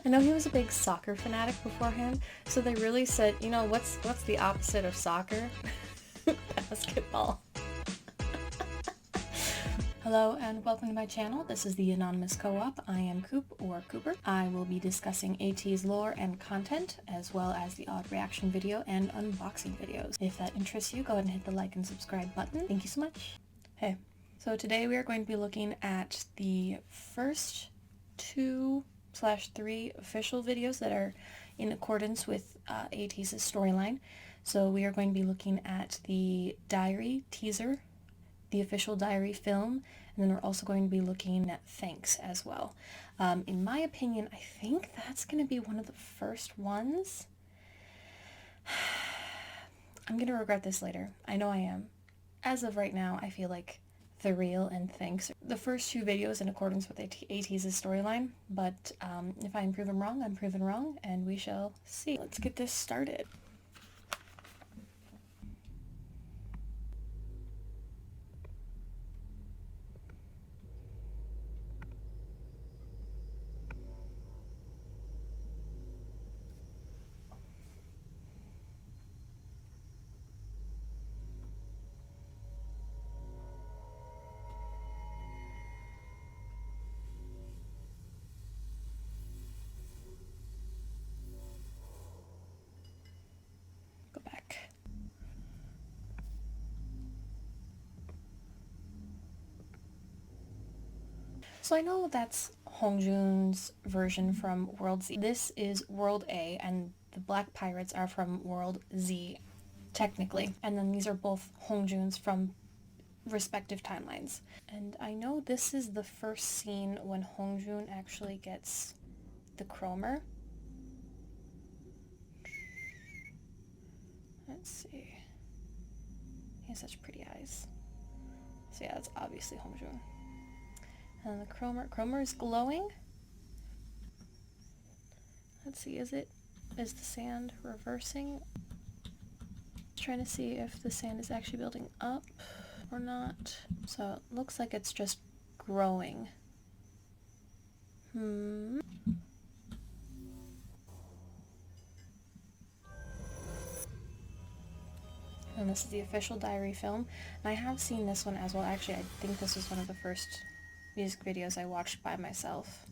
I know he was a big soccer fanatic beforehand, so they really said, you know, what's the opposite of soccer? Basketball. Hello and welcome to my channel. This is the Anonymous Co-op. I am Coop or Cooper. I will be discussing ateez lore and content, as well as the odd reaction video and unboxing videos. If that interests you, go ahead and hit the like and subscribe button. Thank you so much. Hey. So today we are going to be looking at the first 2/3 official videos that are in accordance with ateez's storyline. So we are going to be looking at the diary teaser, the official diary film, and then we're also going to be looking at thanks as well. In my opinion, I think that's going to be one of the first ones. I'm going to regret this later. I know I am. As of right now, I feel like the real and thanks are the first two videos in accordance with ateez's storyline, but if I'm proven wrong, I'm proven wrong, and we shall see. Let's get this started. Go back. So I know that's Hongjoong's version from World Z. This is World A, and the Black Pirates are from World Z, technically. And then these are both Hongjoong's from respective timelines. And I know this is the first scene when Hongjoong actually gets the chromer. Let's see. He has such pretty eyes. So yeah, that's obviously Hongjoong. And the chromer is glowing. Let's see, is the sand reversing? Trying to see if the sand is actually building up or not. So it looks like it's just growing. And this is the official diary film. And I have seen this one as well. Actually, I think this was one of the first music videos I watched by myself.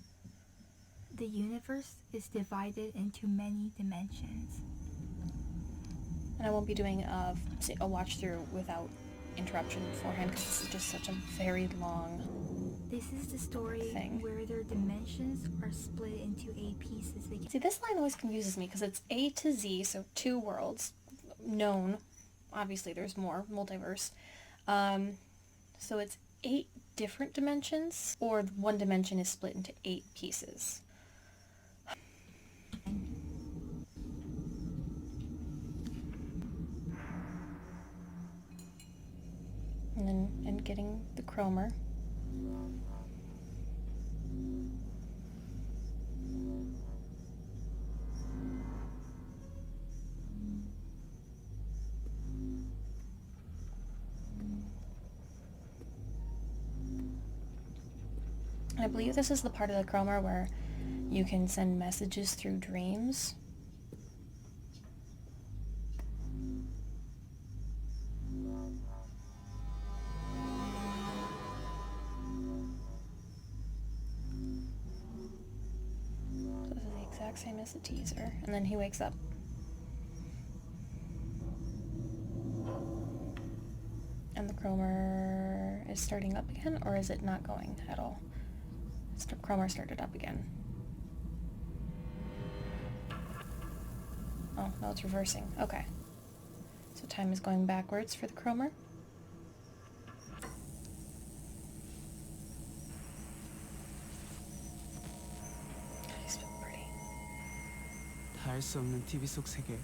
The universe is divided into many dimensions. And I won't be doing a watch through without interruption beforehand because this is just such a very long This is the story thing. where their dimensions are split into 8 pieces. See, this line always confuses me because it's A to Z, so 2 worlds, known. Obviously, there's more, multiverse. So it's 8 different dimensions, or one dimension is split into 8 pieces. And getting the chromer. I believe this is the part of the chromer where you can send messages through dreams. So this is the exact same as the teaser. And then he wakes up. And the chromer is starting up again, or is it not going at all? Chromer started up again. Oh, no, it's reversing. Okay. So time is going backwards for the chromer. He's so pretty. 다 알 수 없는 TV 속 세계.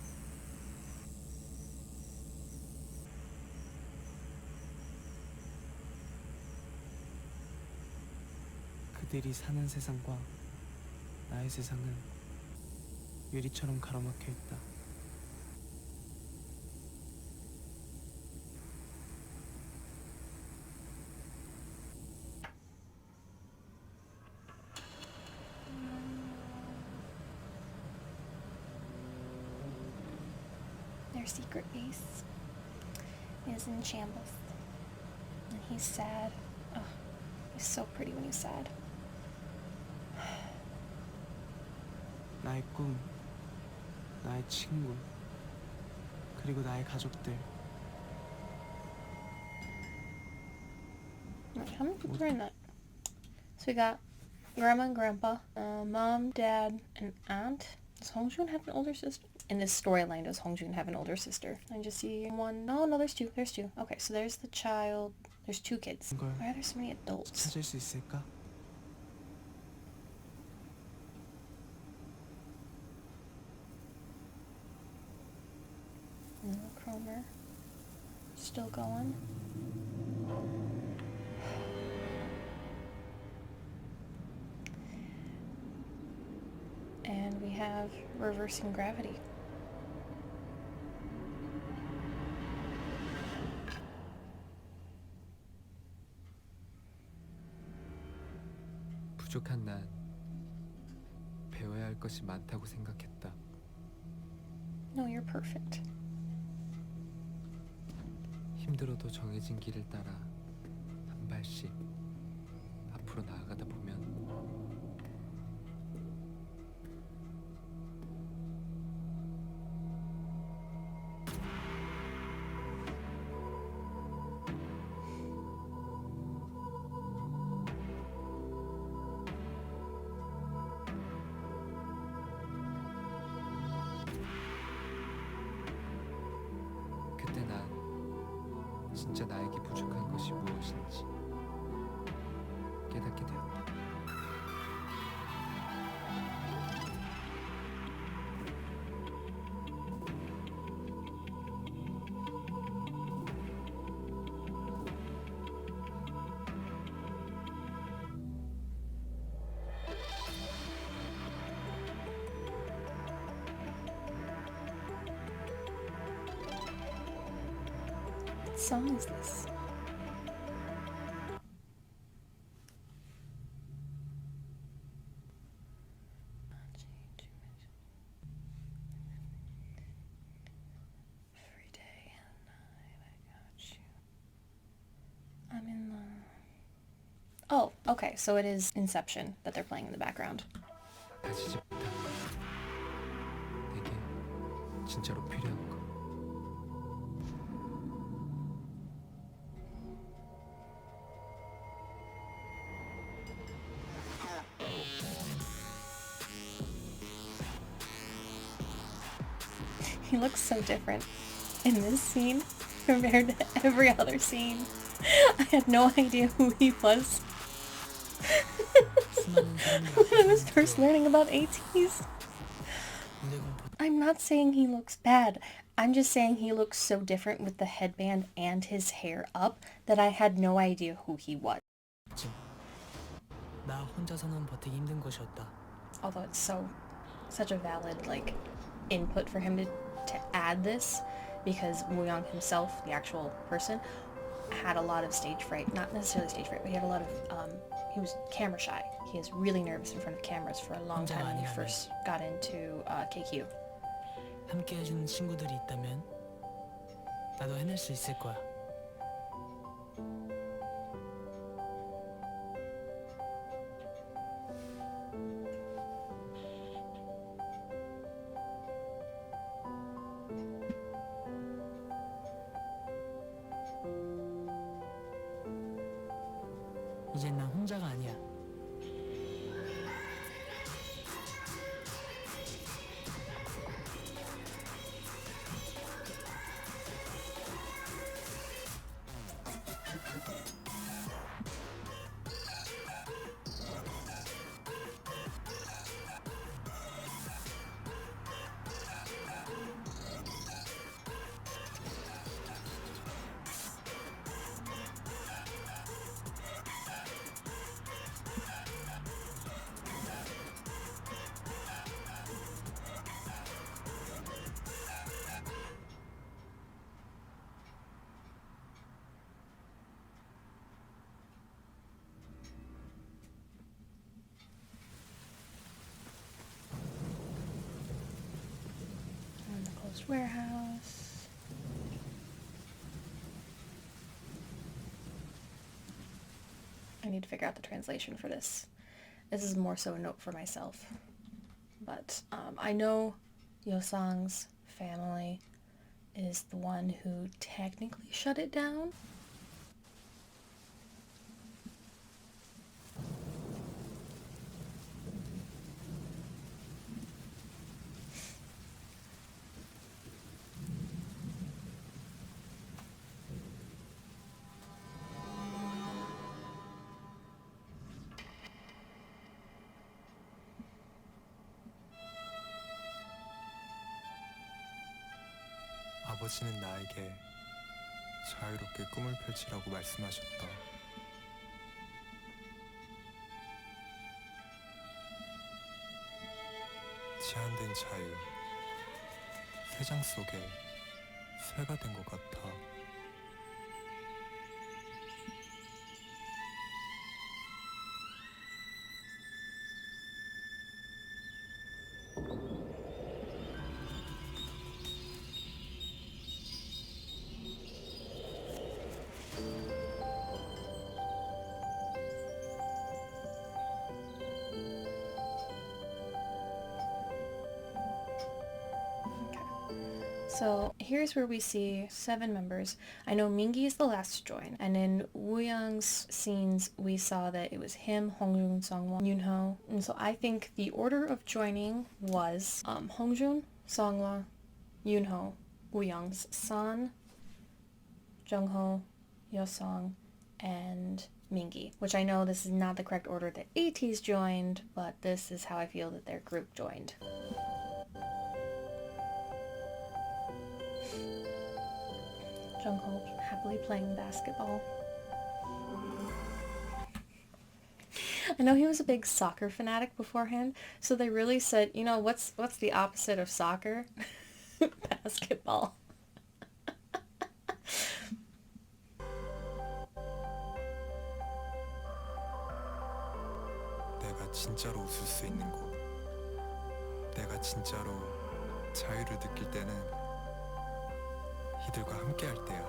그들이 사는 세상과 나의 세상은 유리처럼 가로막혀 있다. secret base is in shambles. And he's sad. Oh, he's so pretty when he's sad. 나의 꿈, 나의 친구, 그리고 나의 가족들. Right, how many people are in that? So we got grandma and grandpa, mom, dad, and aunt. Does Hongjoong have an older sister? In this storyline, does Hongjoong have an older sister? I just see one. No, there's two. There's two. Okay, so there's the child. There's two kids. Why are there so many adults? 찾을 수 있을까? Little Cromer. Still going. And we have reversing gravity. 부족한 난 배워야 할 것이 많다고 생각했다. No, you're perfect. 힘들어도 정해진 길을 따라 한 발씩 앞으로 나아가다 보면 그때 난 진짜 나에게 부족한 것이 무엇인지 깨닫게 되었다. What song is this? Every day and night I got you. I'm in love. Oh, okay, so it is Inception that they're playing in the background. 가지지 못한 것 내게 진짜로 필요한 것 He looks so different in this scene compared to every other scene. I had no idea who he was when I was first learning about ateez. I'm not saying he looks bad. I'm just saying he looks so different with the headband and his hair up that I had no idea who he was. 나 혼자서는 버티기 힘든 것이었다. Although it's such a valid input for him to add this, because Woo-young himself, the actual person, had a lot of stage fright. Not necessarily stage fright, but he had a lot of he was camera shy. He was really nervous in front of cameras for a long time when he first got into KQ. 함께 해주는 친구들이 있다면 나도 해낼 수 있을 거야. 이젠 난 혼자가 아니야. And the closed warehouse. need to figure out the translation for this. This is more so a note for myself. But I know Yosang's family is the one who technically shut it down. 아버지는 나에게 자유롭게 꿈을 펼치라고 말씀하셨다. 제한된 자유, 새장 속에 새가 된 것 같아. So here's where we see 7 members. I know Mingi is the last to join, and in Woo-young's scenes we saw that it was him, Hongjoong, Sungwon, Yoonho, and so I think the order of joining was Hongjoong, Sungwon, Yoonho, Woo-young's San, Jungho, Yosong, and Mingi, which I know this is not the correct order that ateez joined, but this is how I feel that their group joined. Jungho happily playing basketball. I know he was a big soccer fanatic beforehand, so they really said, you know, what's the opposite of soccer? Basketball. 내가 진짜로 웃을 수 있는 곳, 내가 진짜로 자유를 느낄 때는 이들과 함께 할 때야.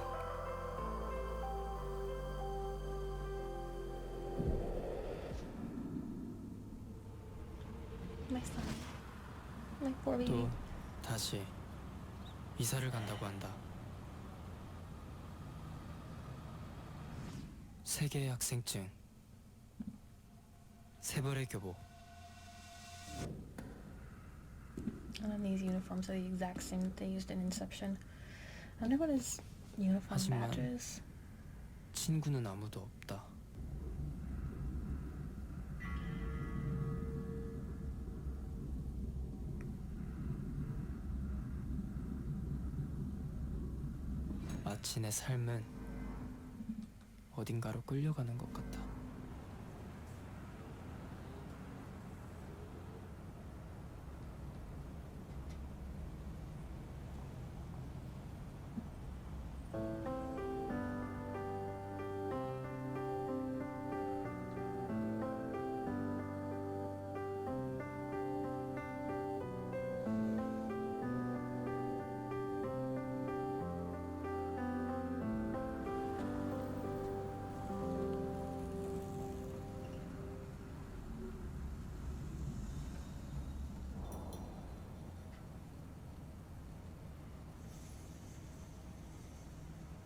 My son. My poor baby. 또 다시 이사를 간다고 한다. 세 개의 학생증, 세 벌의 교복. And then these uniforms are the exact same that they used in Inception. I wonder what his uniform 하지만 badge is. 친구는 아무도 없다. 마치 내 삶은 어딘가로 끌려가는 것 같아.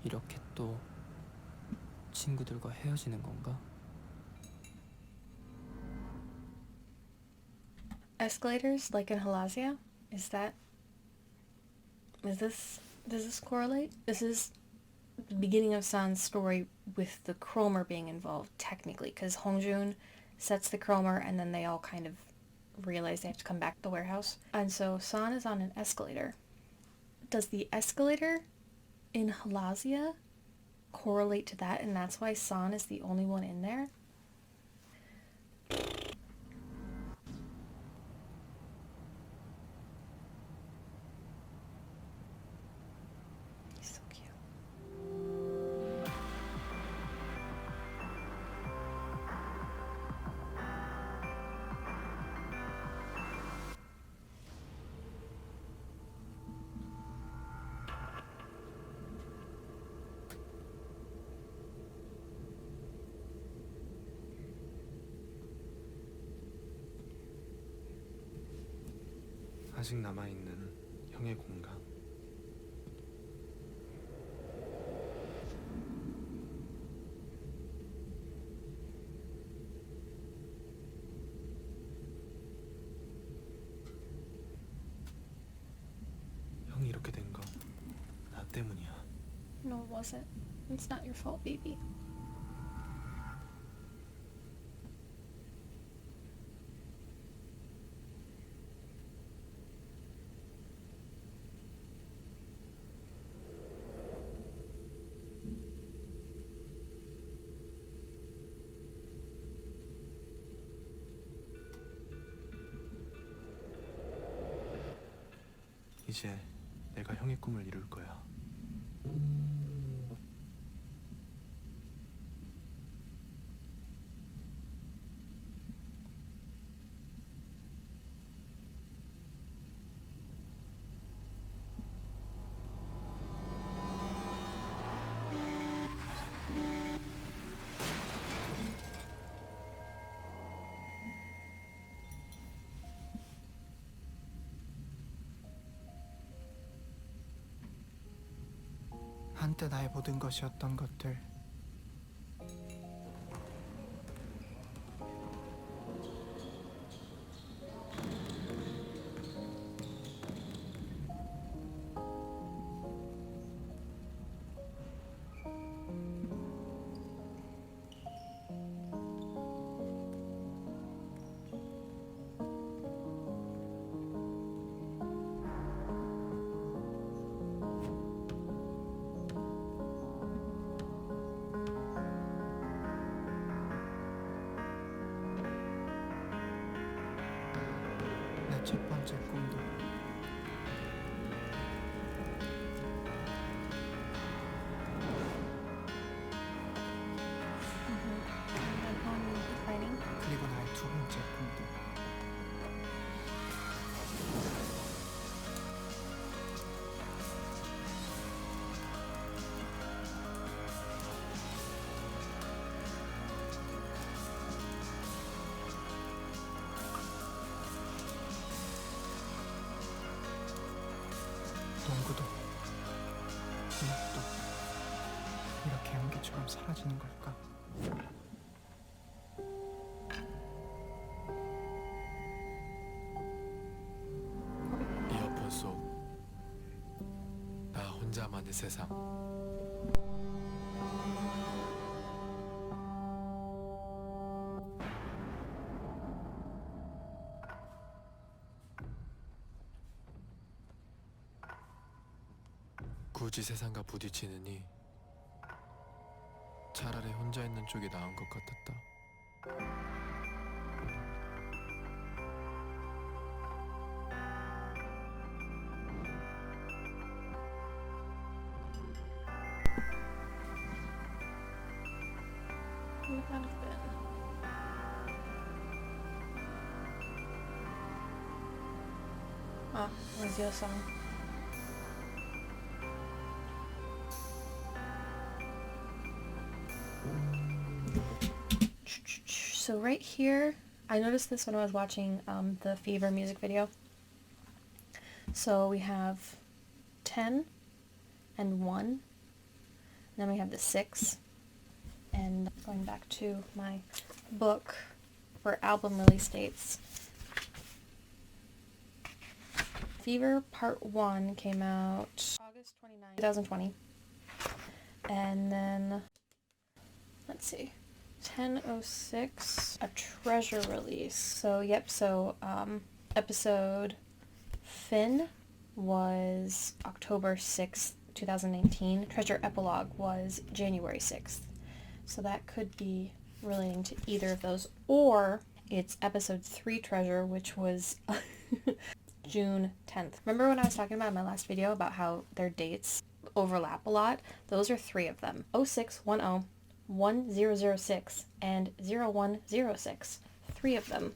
이렇게 또 친구들과 헤어지는 건가? Escalators, like in Halazia? Does this correlate? This is the beginning of San's story with the Cromer being involved, technically, because Hongjoong sets the Cromer and then they all kind of realize they have to come back to the warehouse. And so San is on an escalator. Does the escalator in Halazia correlate to that, and that's why San is the only one in there? He's so cute. 아직 남아있는 형의 공간. 형이 이렇게 된 건 나 때문이야. No, it wasn't. It's not your fault, baby. 이제 내가 형의 꿈을 이룰 거야. 한때 나의 모든 것이었던 것들, 내 첫 번째 꿈도 And home declining. 그리고 나의 두 번째 꿈도 농구도 음악도 이렇게 연기처럼 사라지는 걸까? 이어폰 속 나 혼자만의 세상. 굳이 세상과 부딪히느니 차라리 혼자 있는 쪽이 나은 것 같았다. Who would that have been? Ah, it was your song. So right here, I noticed this when I was watching the Fever music video. So we have 10 and 1, and then we have the 6, and going back to my book for album release dates. Fever Part 1 came out August 29, 2020, and then, let's see, 10:06, a treasure release. So, yep, so, episode Finn was October 6th, 2019. Treasure Epilogue was January 6th. So that could be relating to either of those. Or it's episode 3 Treasure, which was June 10th. Remember when I was talking about in my last video about how their dates overlap a lot? Those are 3 of them. 0610, 1006, and 0106. 3 of them.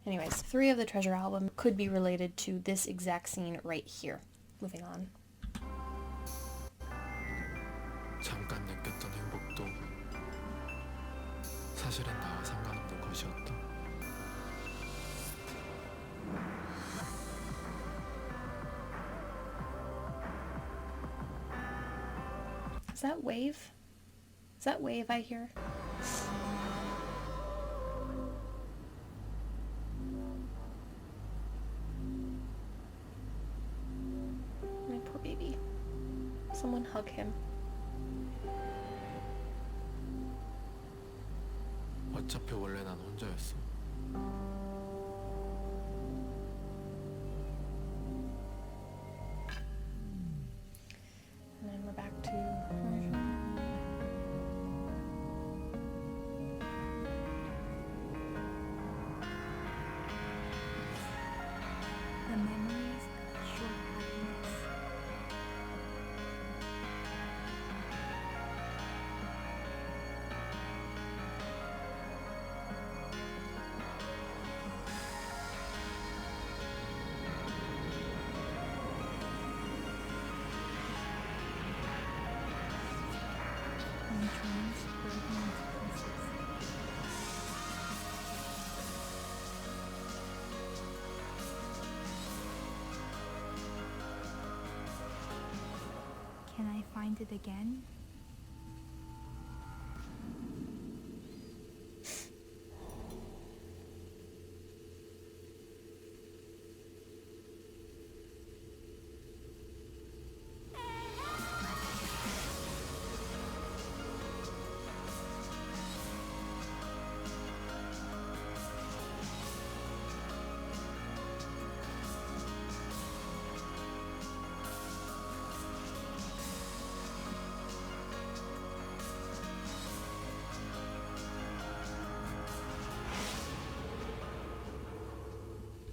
Anyways, 3 of the Treasure album could be related to this exact scene right here. Moving on. 잠깐 느꼈던 행복도 사실은 나와 상관없는 것이었다. that wave? Is that wave I hear? My poor baby. Someone hug him. 어차피 원래 난 혼자였어. And then we're back to hongjoong. The memories of short happiness. And dreams broken into pieces. Can I find it again?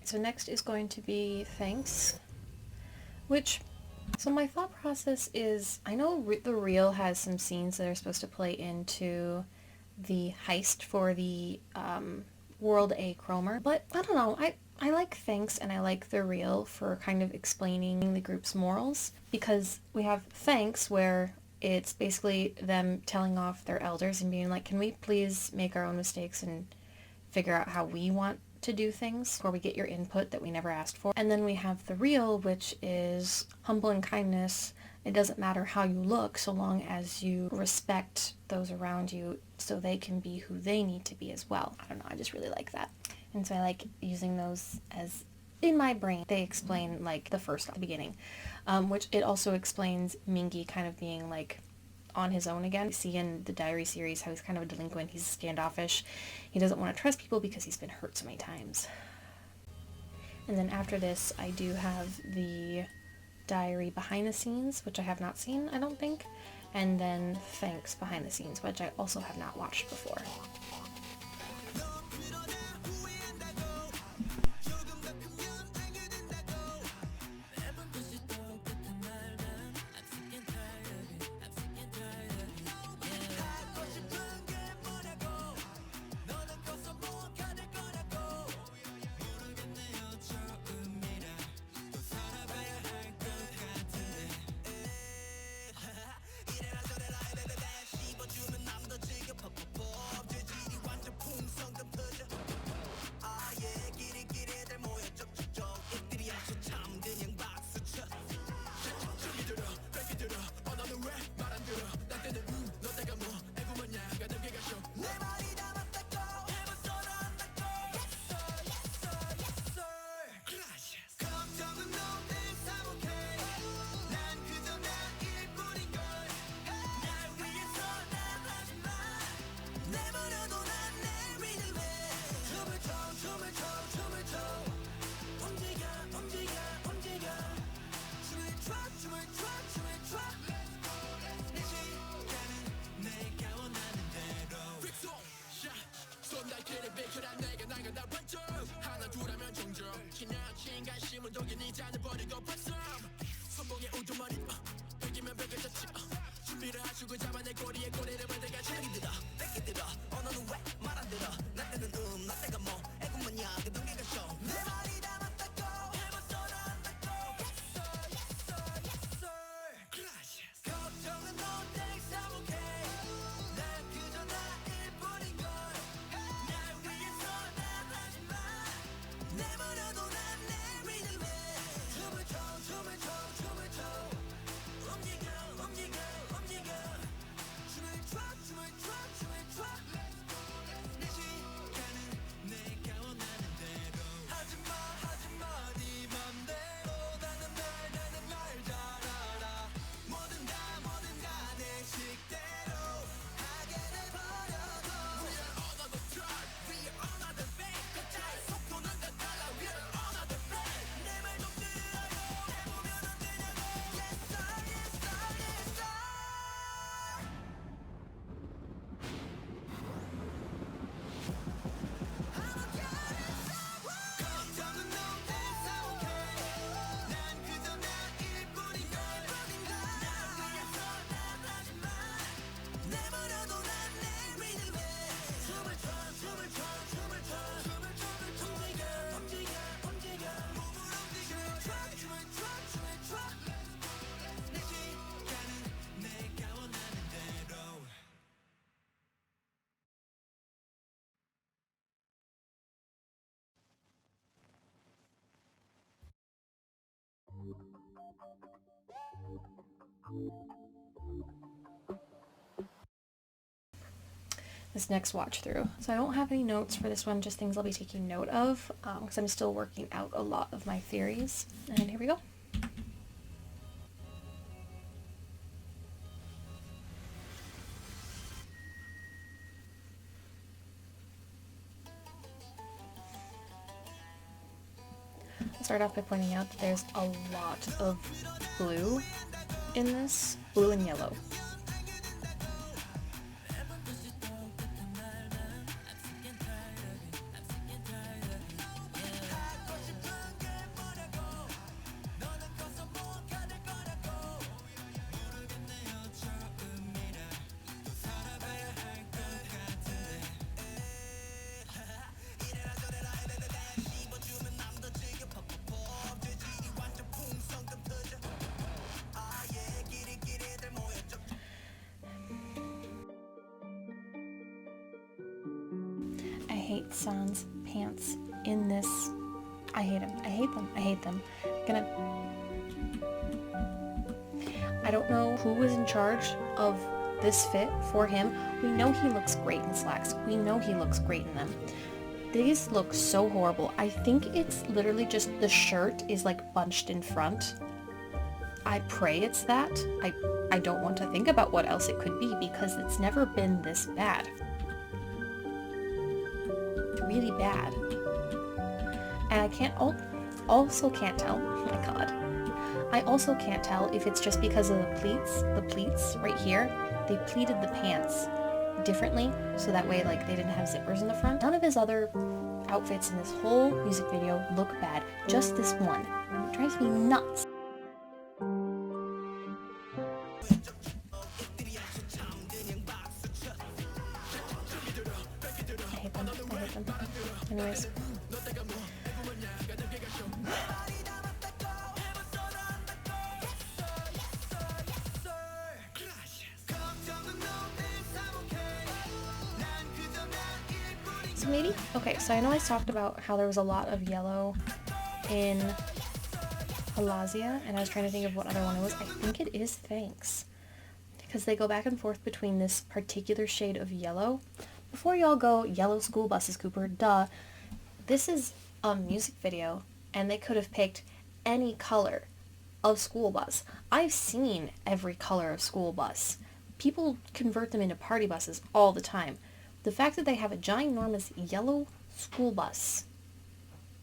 So next is going to be thanks, which, so my thought process is, I know the reel has some scenes that are supposed to play into the heist for the World A Chromer, but I don't know, I like thanks and I like the reel for kind of explaining the group's morals, because we have thanks where it's basically them telling off their elders and being like, can we please make our own mistakes and figure out how we want to do things, or we get your input that we never asked for. And then we have the real, which is humble and kindness. It doesn't matter how you look so long as you respect those around you so they can be who they need to be as well. I don't know, I just really like that. And so I like using those as, in my brain, they explain like the first at the beginning, which it also explains Mingi kind of being like on his own again. You see in the diary series how he's kind of a delinquent, he's standoffish, he doesn't want to trust people because he's been hurt so many times. And then after this I do have the diary behind the scenes, which I have not seen, I don't think, and then thanks behind the scenes, which I also have not watched before. This next watch through. So I don't have any notes for this one, just things I'll be taking note of, because I'm still working out a lot of my theories. And here we go. I'll start off by pointing out that there's a lot of blue in this, blue and yellow. I hate Sans pants in this. I hate them. I hate them. I hate them. I don't know who was in charge of this fit for him. We know he looks great in slacks. We know he looks great in them. These look so horrible. I think it's literally just the shirt is like bunched in front. I pray it's that. I don't want to think about what else it could be because it's never been this bad. Really bad. And I also can't tell, oh my god. I also can't tell if it's just because of the pleats right here. They pleated the pants differently so that way like they didn't have zippers in the front. None of his other outfits in this whole music video look bad, just this one. It drives me nuts. I hate them. I hate them. Anyways. So maybe, okay, so I know I talked about how there was a lot of yellow in Halazia, and I was trying to think of what other one it was. I think it is Thanks, because they go back and forth between this particular shade of yellow. Before y'all go, yellow school buses, Cooper, duh. This is a music video, and they could have picked any color of school bus. I've seen every color of school bus. People convert them into party buses all the time. The fact that they have a ginormous yellow school bus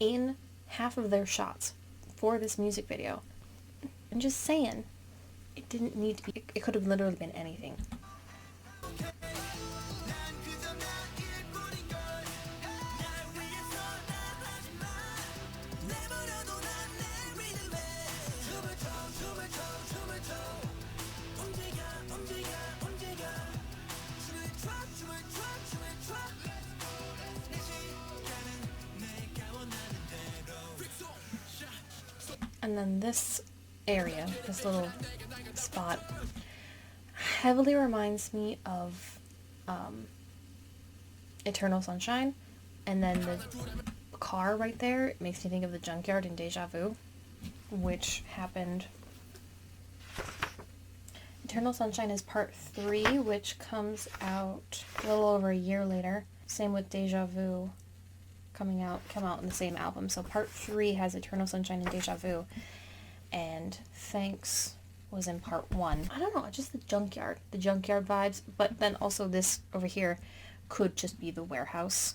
in half of their shots for this music video, I'm just saying, it didn't need to be, it could have literally been anything. And then this area, this little spot, heavily reminds me of Eternal Sunshine. And then the car right there, it makes me think of the junkyard in Deja Vu, which happened. Eternal Sunshine is part 3, which comes out a little over a year later. Same with Deja Vu. Come out in the same album. So part 3 has Eternal Sunshine and Deja Vu, and Thanks was in part 1. I don't know, just the junkyard vibes, but then also this over here could just be the warehouse.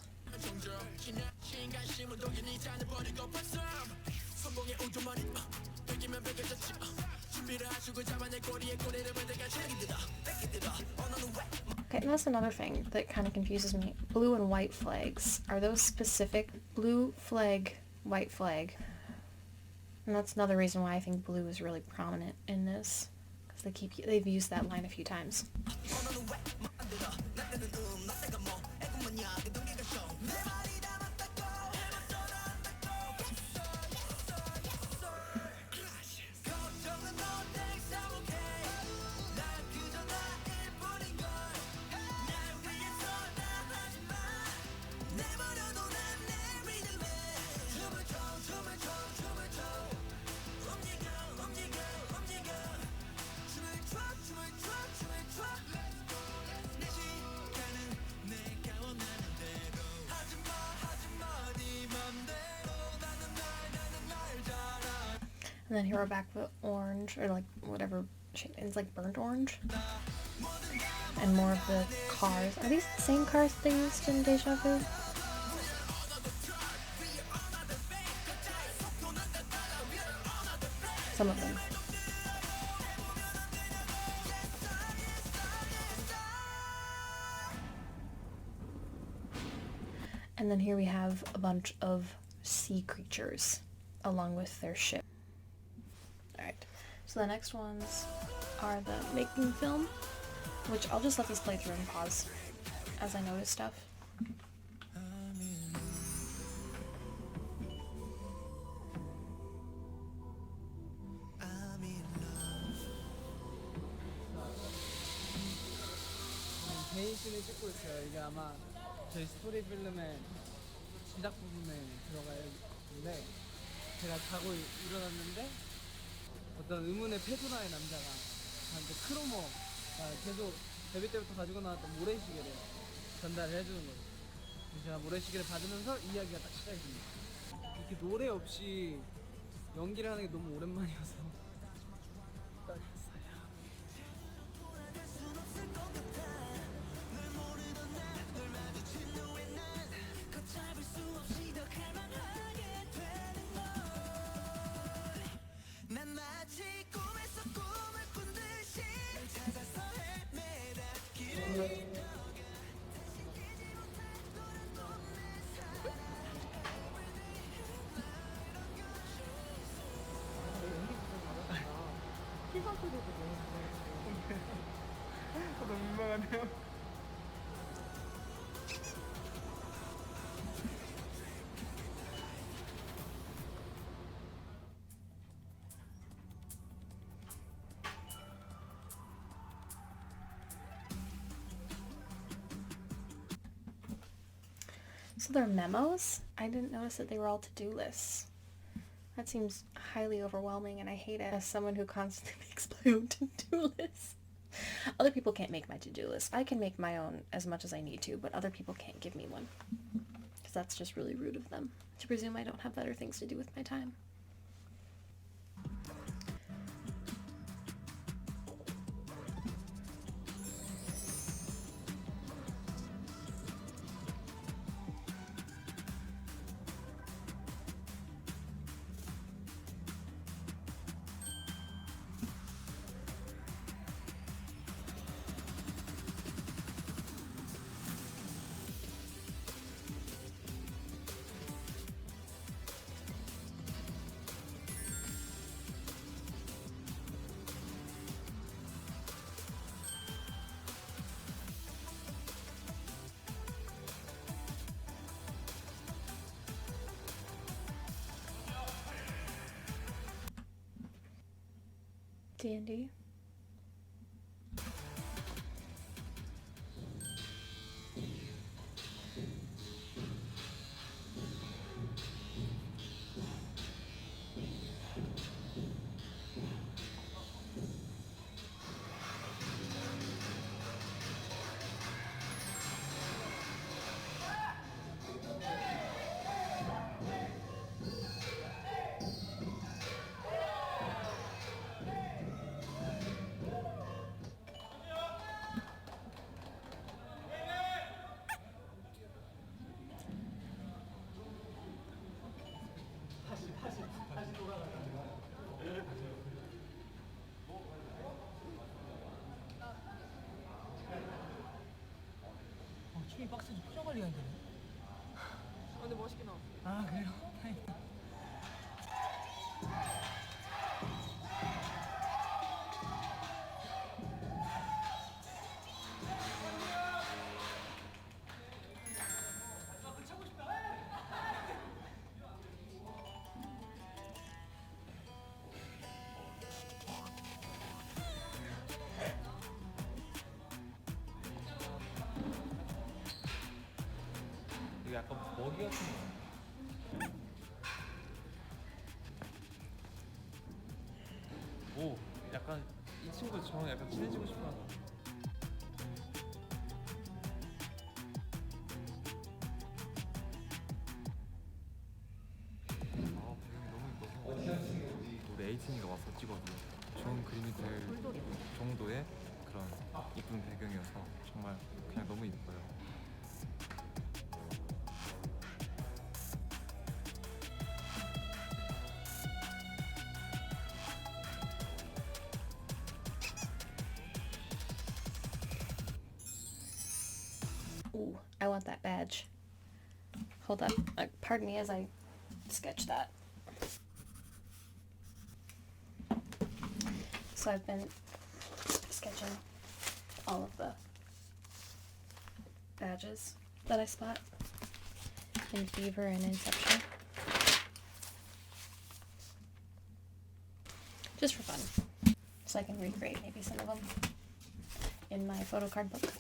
Okay, and that's another thing that kind of confuses me. Blue and white flags. Are those specific? Blue flag, white flag. And that's another reason why I think blue is really prominent in this. Because they've used that line a few times. And then here we're back with orange, or like whatever shade. It's like burnt orange. And more of the cars. Are these the same cars they used in Deja Vu? Some of them. And then here we have a bunch of sea creatures along with their ship. Alright, so the next ones are the making film, which I'll just let these play through and pause as I notice stuff. 개인 씬을 찍고 있어요. 이게 아마 저희 스토리 필름의 시작 부분에 들어갈 건데 제가 자고 일어났는데 어떤 의문의 페도라의 남자가 저한테 크로머가 계속 데뷔 때부터 가지고 나왔던 모래시계를 전달을 해주는 거예요. 그래서 제가 모래시계를 받으면서 이야기가 딱 시작이 됩니다. 이렇게 노래 없이 연기를 하는 게 너무 오랜만이어서 떨렸어요. 너무 민망하네요. So they're memos? I didn't notice that they were all to-do lists. That seems highly overwhelming, and I hate it as someone who constantly makes my own to-do list. Other people can't make my to-do list. I can make my own as much as I need to, but other people can't give me one. Because that's just really rude of them, to presume I don't have better things to do with my time. D&D. 춤이 빡세지 표정 관리가 힘드네. 근데 멋있게 나왔어. 아 그래요? 다행이다. 이게 약간 먹이 같은 거. 오, 약간 이 친구 저랑 약간 친해지고 싶어 하나. 아, 배경이 너무 이뻐서. 우리 에이틴이가 와서 찍어도 좋은 그림이 될 정도의 그런 이쁜 배경이어서 정말 그냥 너무 이뻐요. Ooh, I want that badge. Hold up. Pardon me as I sketch that. So I've been sketching all of the badges that I spot in Fever and Inception. Just for fun. So I can recreate maybe some of them in my photo card book.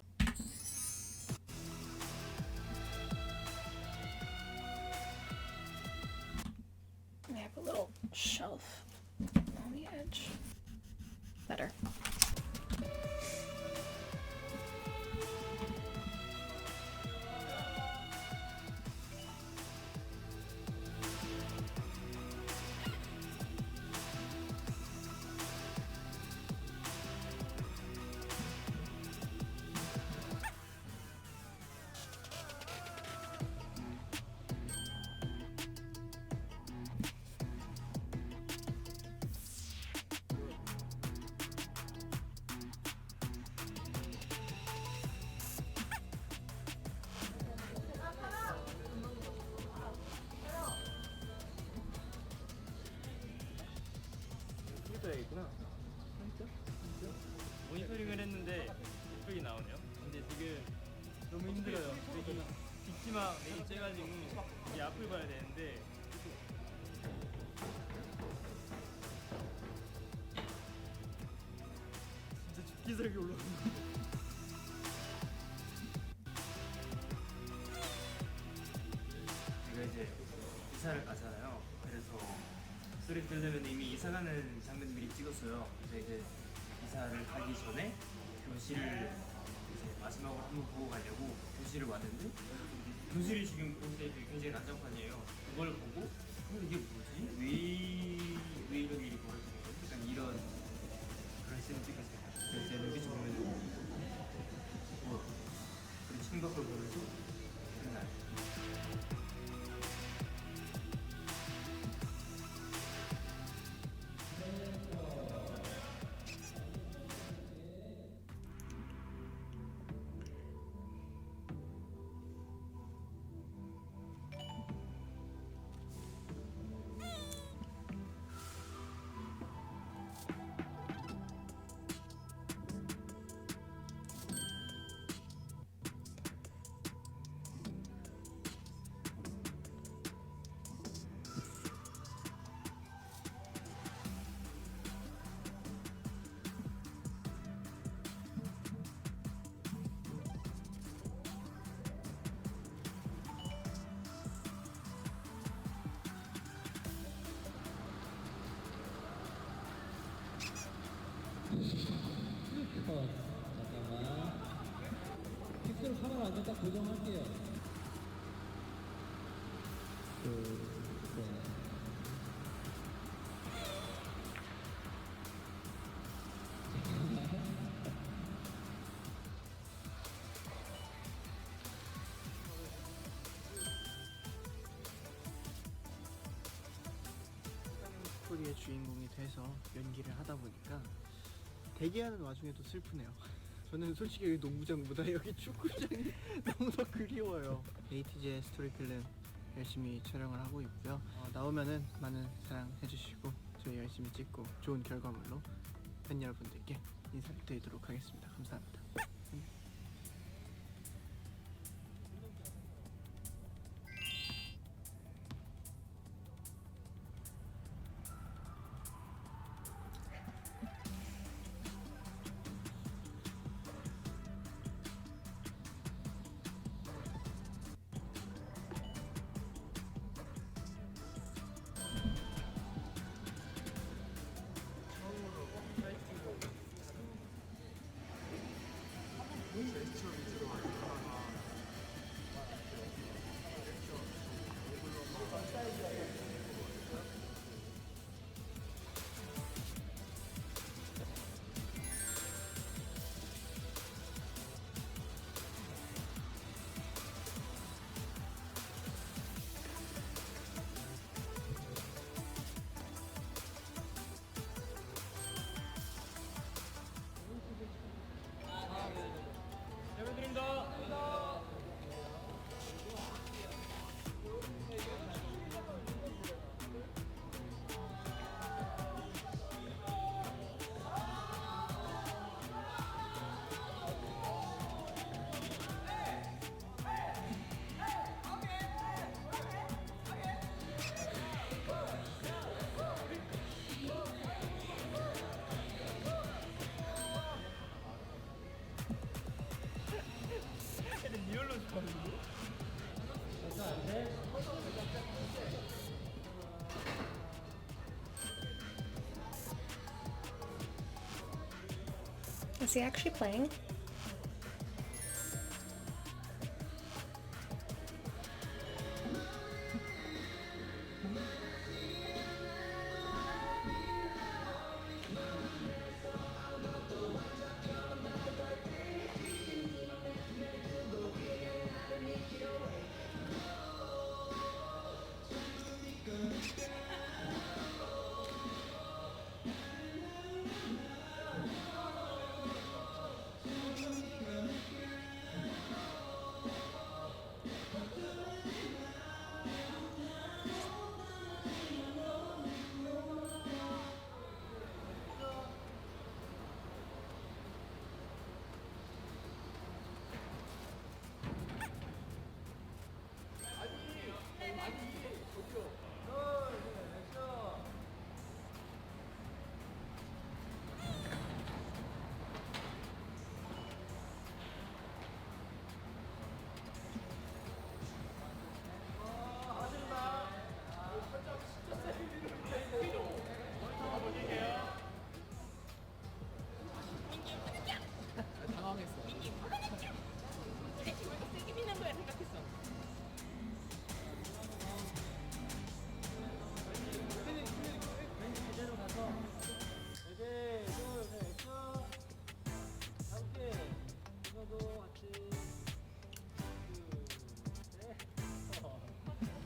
I have a little shelf on the edge. Better. 모니터링을 했는데 예쁘게 나오네요. 근데 지금 너무 힘들어요. 여기 뒷지막 내일 째가지고 이게 앞을 봐야 되는데 진짜 죽기설기 올라오는 거. 제가 이제 이사를 가잖아요. 그래서 스토리 필름은 이미 이사 가는 장면 미리 찍었어요. 그래서 이제 이사를 가기 전에 교실을 이제 마지막으로 한번 보고 가려고 교실을 왔는데 교실이 지금 굉장히 난장판이에요. 그걸 보고 이게 뭐지? 왜 이런 일이 벌어지는 거지? 약간 이런 그런 씬을 찍었어요. 그래서 제 눈빛을 보면 뭐 그런 심각을 보면서 장난 아니에요. 스토리의 주인공이 돼서 연기를 하다 보니까 대기하는 와중에도 슬프네요. 저는 솔직히 여기 농구장보다 여기 축구장이 너무 더 그리워요. 에이티즈의 스토리 필름 열심히 촬영을 하고 있고요. 나오면은 많은 사랑 해주시고 저희 열심히 찍고 좋은 결과물로 팬 여러분들께 인사를 드리도록 하겠습니다. 감사합니다. Is he actually playing?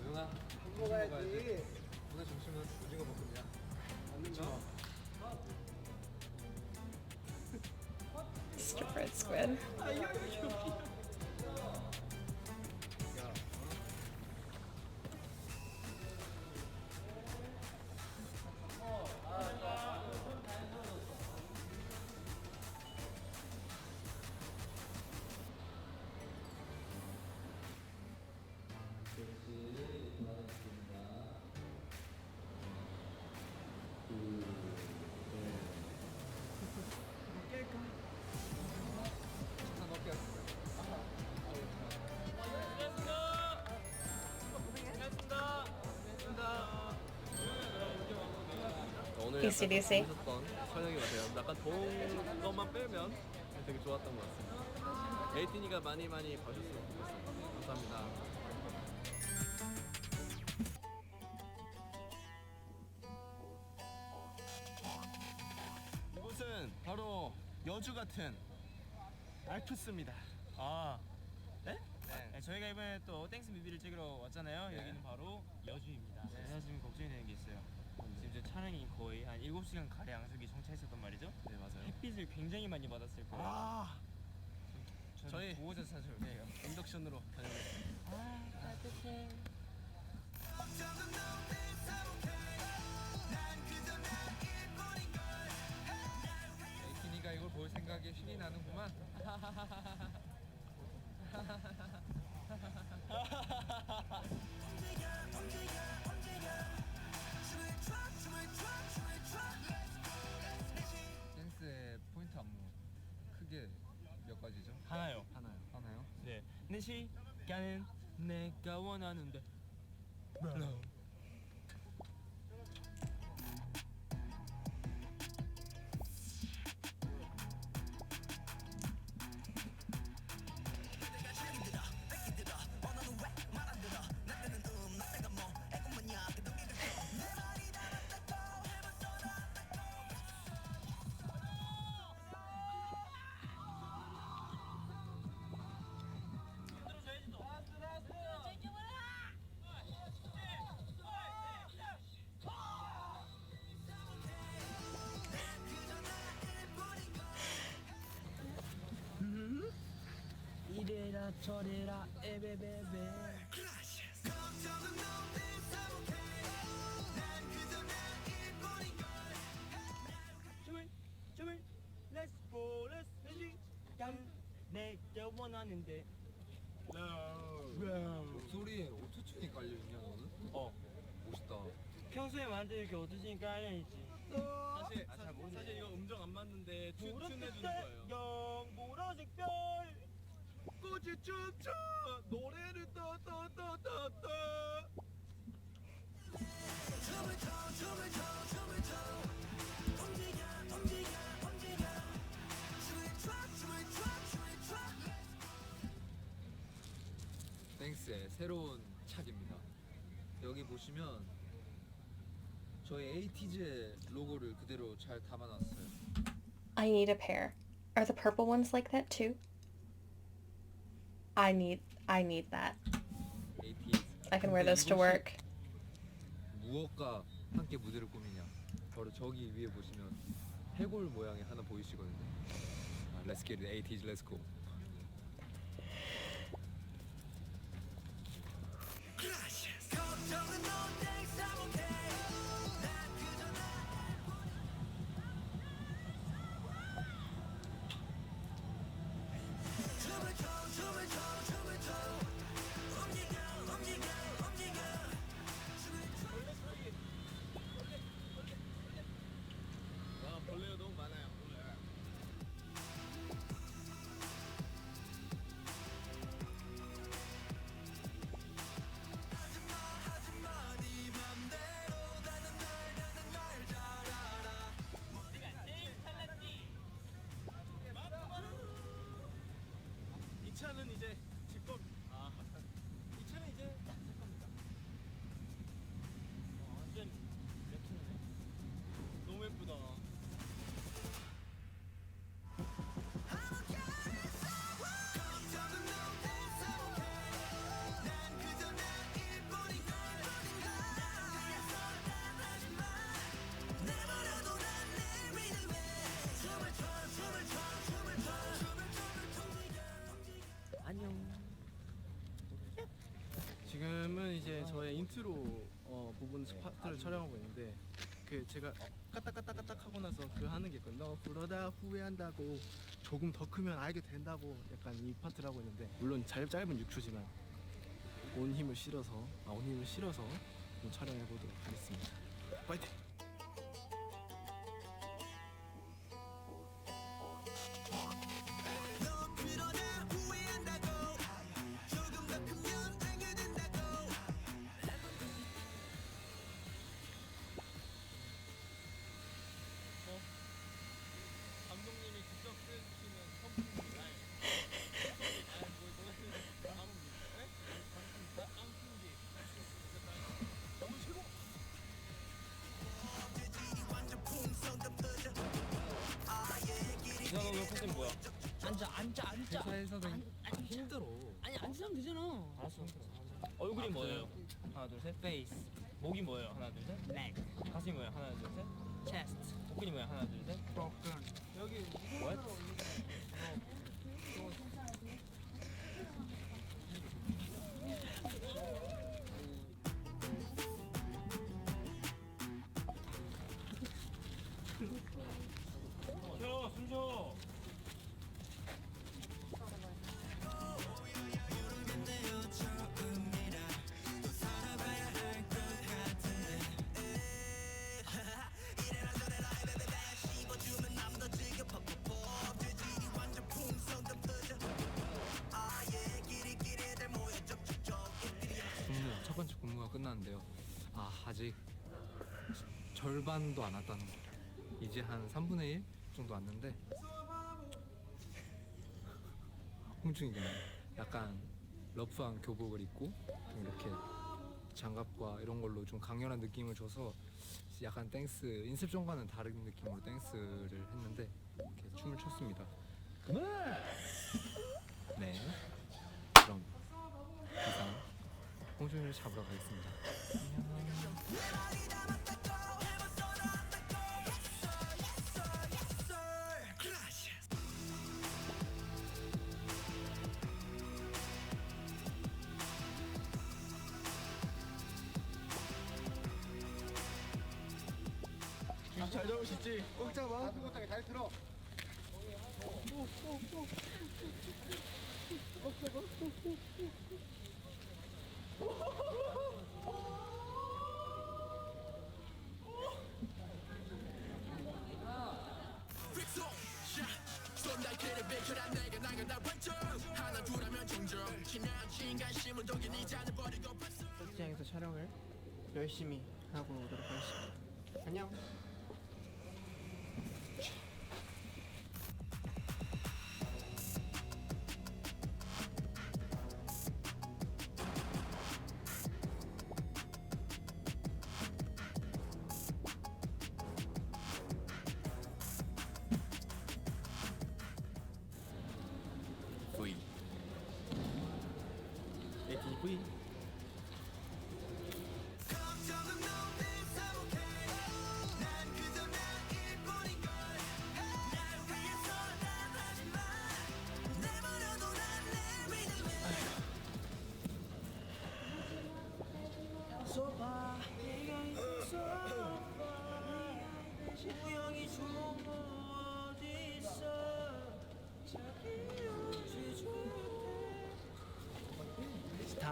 누나 먹어야지. 누나 점심은 오징어 볶음이야. 맞는 Stupid squid. 오늘 DC, DC. 보셨던 촬영이 어때요? 약간 더운 것만 빼면 되게 좋았던 것 같습니다. 에이틴이가 많이 봐줬으면 좋겠습니다. 감사합니다. 이곳은 바로 여주 같은 알프스입니다. 아, 네? 네. 네, 저희가 이번에 또 땡스 뮤비를 찍으러 왔잖아요. 네. 여기는 바로 여주입니다. 제가 지금 걱정이 되는 게 있어요. 지금 저 촬영이 거의 한 7시간 가량 저기 정차했었단 말이죠. 네, 맞아요. 햇빛을 굉장히 많이 받았을 거예요. 아, 저희 보호자 사줄 거예요. 인덕션으로 다녀오겠습니다. 아, 따뜻해. 에이틴이가 이걸 볼 생각에 신이 나는구만. 댄스의 포인트 안무 크게 몇 가지죠? 하나요. 하나요? 네. 내 시간은 내가 원하는데. 이래라 저래라 에베베베. 춤을 Let's go Let's 시간 내가 원하는데. 목소리에 오토튠이 깔려있냐 너는? 멋있다. 평소에 완전 이렇게 오토튠 깔려있지. 사실 이거 음정 안 맞는데 춤해주는 거예요. 영보라색 별 꽃이 춤춰 노래를 떠떠떠떠떠. 새로운 착입니다. 여기 보시면 저희 에이티즈의 로고를 그대로 잘 담아놨어요. I need a pair. Are the purple ones like that too? I need that. 에이티즈. I can wear this to work. 무엇과 함께 무대를 꾸미냐? 바로 저기 위에 보시면 해골 모양의 하나 보이시거든요. Let's get it, ateez, let's go. 벌레가 너무 많아요. 이 차는 이제 제 겁니다. 이 차는 이제 제 겁니다. 완전 레트로네. 너무 예쁘다. 지금은 이제 저의 인트로 부분 파트를 촬영하고 있는데 그 제가 까딱까딱까딱 하고 나서 그 하는 게 있거든요. 너 그러다 후회한다고 조금 더 크면 알게 된다고 약간 이 파트를 하고 있는데 물론 짧은 6초지만 온 힘을 실어서 좀 촬영해 보도록 하겠습니다. 파이팅! 감독님이 직접 쓰시는 선풍기 너무 최고! 이상한 거 컨셉 뭐야? 앉아. 회사에서도 힘들어. 아니 앉으면 되잖아. 알았어. 얼굴이 뭐예요? 하나 둘 셋. 페이스. 목이 뭐예요? 하나 둘 셋. leg, 가슴이 뭐예요? 하나 둘 셋. chest. 복근이 뭐예요? 하나 둘 셋. 여기 what? 숨 쉬어. 첫 번째 근무가 끝났는데요. 아직 절반도 안 왔다는 거. 이제 한 3분의 1 정도 왔는데 홍중이가 약간 러프한 교복을 입고 좀 이렇게 장갑과 이런 걸로 좀 강렬한 느낌을 줘서 약간 댄스 인셉션과는 다른 느낌으로 댄스를 했는데 이렇게 춤을 췄습니다. 네. 그럼 이상 홍준이를 잡으러 가겠습니다. 잘 잡으시지? 꼭 잡아. 그것도 잘 들어. 헬스장에서 촬영을 열심히 하고 오도록 하겠습니다. 안녕.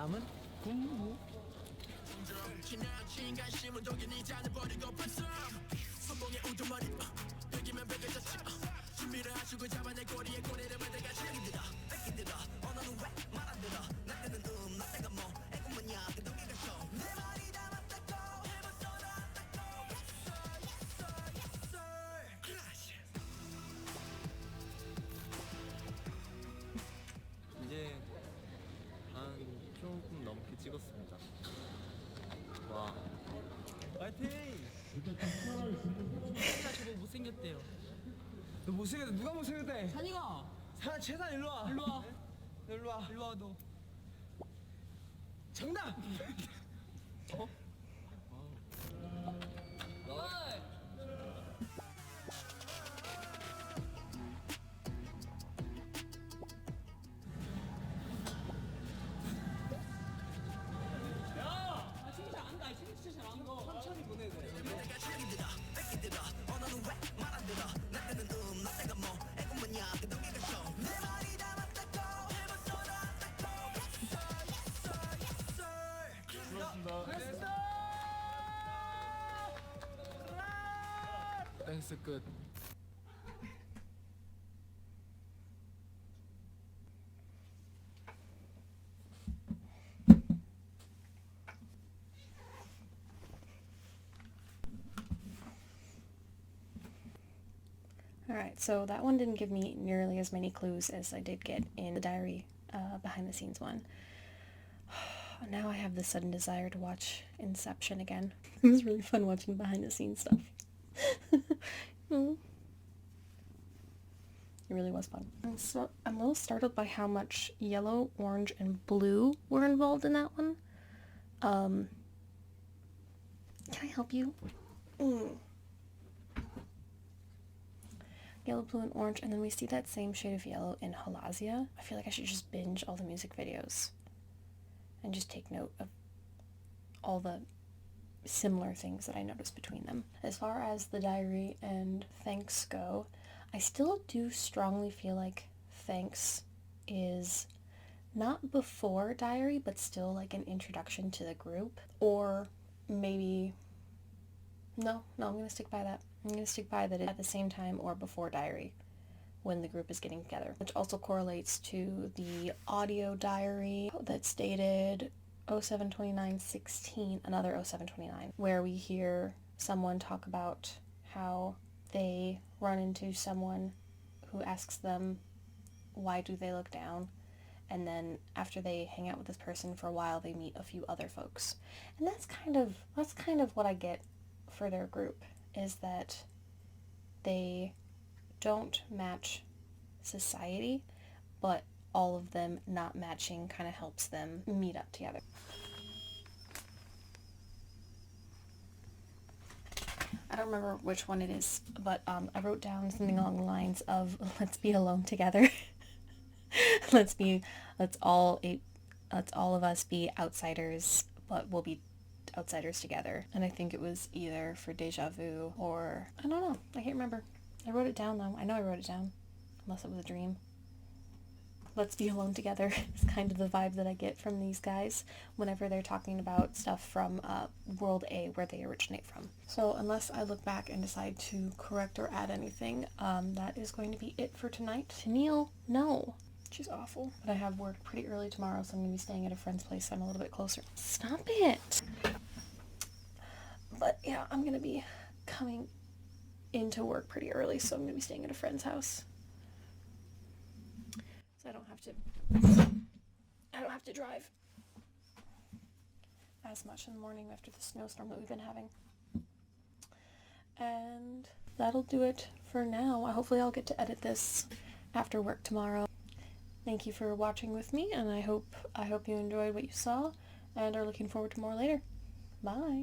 다음은 공부. 이제 한 조금 넘게 찍었습니다. 와. 파이팅! 저거 못생겼대요. 너 못생겼다. 누가 못생겼대? 산이가. 최산 일로 와. 일로 와. 일로 와. 일로 와 너. 정답. 어? 댄스 끝. Alright, so that one didn't give me nearly as many clues as I did get in the diary behind the scenes one. Now I have the sudden desire to watch Inception again. It was really fun watching behind the scenes stuff. It really was fun. So I'm a little startled by how much yellow, orange, and blue were involved in that one. Can I help you? Yellow, blue, and orange, and then we see that same shade of yellow in Halazia. I feel like I should just binge all the music videos and just take note of all the similar things that I noticed between them. As far as the diary and thanks go, I still do strongly feel like thanks is not before diary, but still like an introduction to the group. Or maybe, no, I'm gonna stick by that. I'm going to stick by that at the same time or before diary when the group is getting together, which also correlates to the audio diary that's dated 07/29/16, another 07/29, where we hear someone talk about how they run into someone who asks them why do they look down, and then after they hang out with this person for a while they meet a few other folks. And that's kind of what I get for their group, is that they don't match society, but all of them not matching kind of helps them meet up together. I don't remember which one it is, but I wrote down something along the lines of let's be alone together. let's all of us be outsiders, but we'll be outsiders together. And I think it was either for Deja Vu or I don't know, I can't remember. I wrote it down though. I know I wrote it down, unless it was a dream. Let's be alone together is kind of the vibe that I get from these guys whenever they're talking about stuff from World A, where they originate from. So unless I look back and decide to correct or add anything, that is going to be it for tonight. Tennille, no. She's awful. But I have work pretty early tomorrow, so I'm going to be staying at a friend's place, so I'm a little bit closer. Stop it! But yeah, I'm going to be coming into work pretty early, so I'm going to be staying at a friend's house. So I don't have to drive as much in the morning after the snowstorm that we've been having. And that'll do it for now. Hopefully I'll get to edit this after work tomorrow. Thank you for watching with me, and I hope you enjoyed what you saw and are looking forward to more later. Bye!